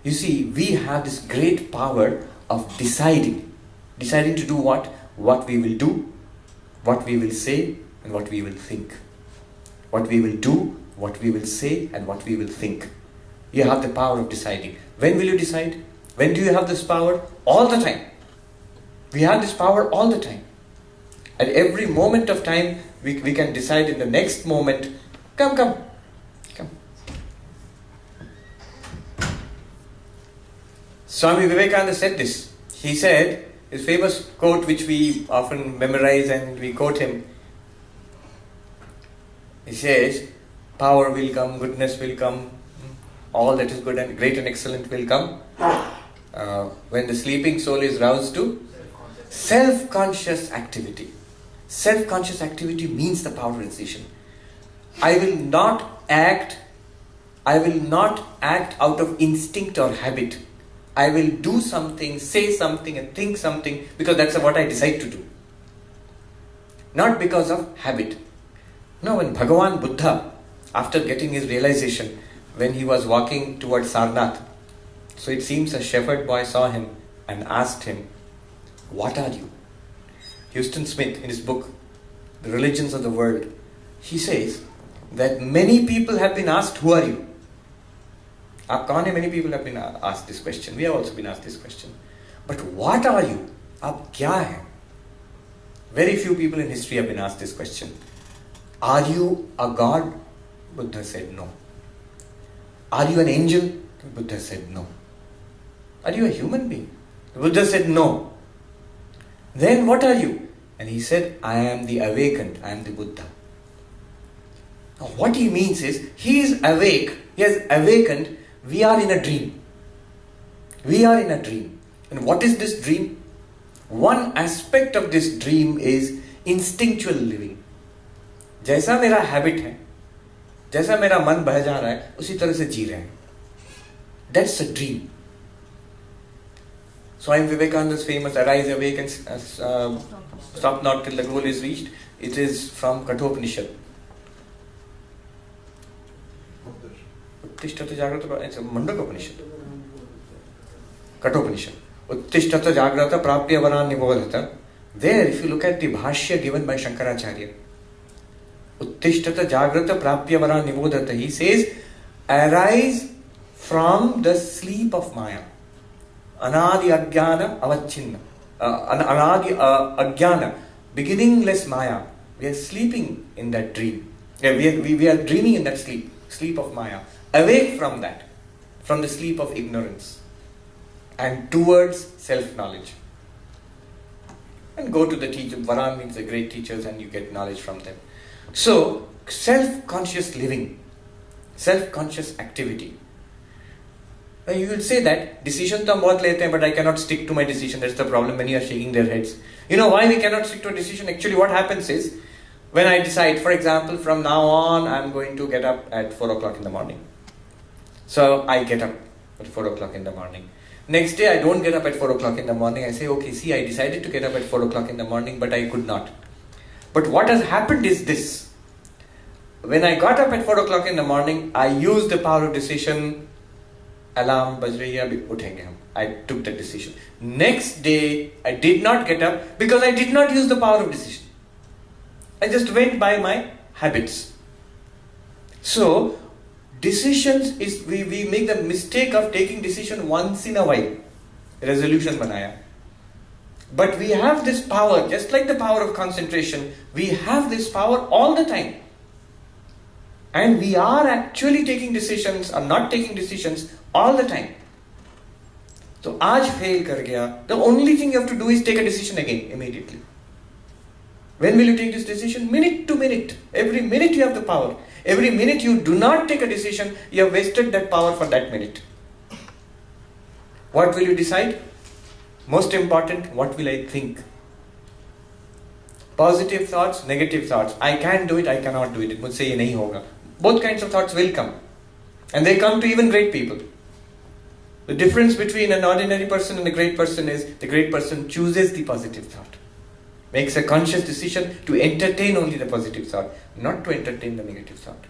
You see, we have this great power of deciding. Deciding to do what? What we will do, what we will say, and what we will think. What we will do, what we will say, and what we will think. You have the power of deciding. When will you decide? When do you have this power? All the time. We have this power all the time. At every moment of time, we can decide in the next moment, come. Swami Vivekananda said this. He said, his famous quote which we often memorize and we quote him. He says, power will come, goodness will come, all that is good and great and excellent will come. When the sleeping soul is roused to self-conscious activity. Self-conscious activity means the power of decision. I will not act out of instinct or habit. I will do something, say something and think something because that's what I decide to do. Not because of habit. No, when Bhagavan Buddha, after getting his realization, when he was walking towards Sarnath, so it seems a shepherd boy saw him and asked him, what are you? Houston Smith, in his book, The Religions of the World, he says that many people have been asked, who are you? Many people have been asked this question. We have also been asked this question. But what are you? Aap kya hai? Very few people in history have been asked this question. Are you a god? Buddha said no. Are you an angel? Buddha said no. Are you a human being? Buddha said no. Then what are you? And he said, I am the awakened. I am the Buddha. Now what he means is, he is awake. He has awakened. We are in a dream. We are in a dream. And what is this dream? One aspect of this dream is instinctual living. जैसा मेरा habit है, जैसा मेरा मन बह जा रहा है, उसी तरह से जी रहे हैं. That's a dream. Swami Vivekananda's famous "Arise, awake, and stop not till the goal is reached." It is from Kathopanishad. उत्तिष्ठत जागृत Mundakopanishad Kathopanishad. Uttishtata jagrata prapya varan nibodhata. There, if you look at the bhashya given by Shankaracharya, Uttishtata jagrata prapya varan nibodhata, he says, arise from the sleep of Maya. Anadi ajnana avachinna. Anadi ajnana, beginningless Maya. We are sleeping in that dream. We are dreaming in that sleep of Maya. Awake from that, from the sleep of ignorance, and towards self-knowledge. And go to the teacher. Varan means the great teachers, and you get knowledge from them. So, self-conscious living, self-conscious activity. Now you will say that, decision to hum bahut lete hain, but I cannot stick to my decision. That's the problem. Many are shaking their heads. You know why we cannot stick to a decision? Actually, what happens is, when I decide, for example, from now on, I'm going to get up at 4 o'clock in the morning. So, I get up at 4 o'clock in the morning. Next day, I don't get up at 4 o'clock in the morning. I say, okay, see, I decided to get up at 4 o'clock in the morning, but I could not. But what has happened is this. When I got up at 4 o'clock in the morning, I used the power of decision. Alarm baj rahi hai, abhi uthenge hum. I took that decision. Next day, I did not get up because I did not use the power of decision. I just went by my habits. So, decisions is, we make the mistake of taking decision once in a while. Resolution banaya. But we have this power, just like the power of concentration, we have this power all the time. And we are actually taking decisions or not taking decisions all the time. So, aaj fail kar gaya. The only thing you have to do is take a decision again, immediately. When will you take this decision? Minute to minute. Every minute you have the power. Every minute you do not take a decision, you have wasted that power for that minute. What will you decide? Most important, what will I think? Positive thoughts, negative thoughts. I can do it, I cannot do it. Mujhse ye nahi hoga. Both kinds of thoughts will come. And they come to even great people. The difference between an ordinary person and a great person is the great person chooses the positive thought. Makes a conscious decision to entertain only the positive thought, not to entertain the negative thought.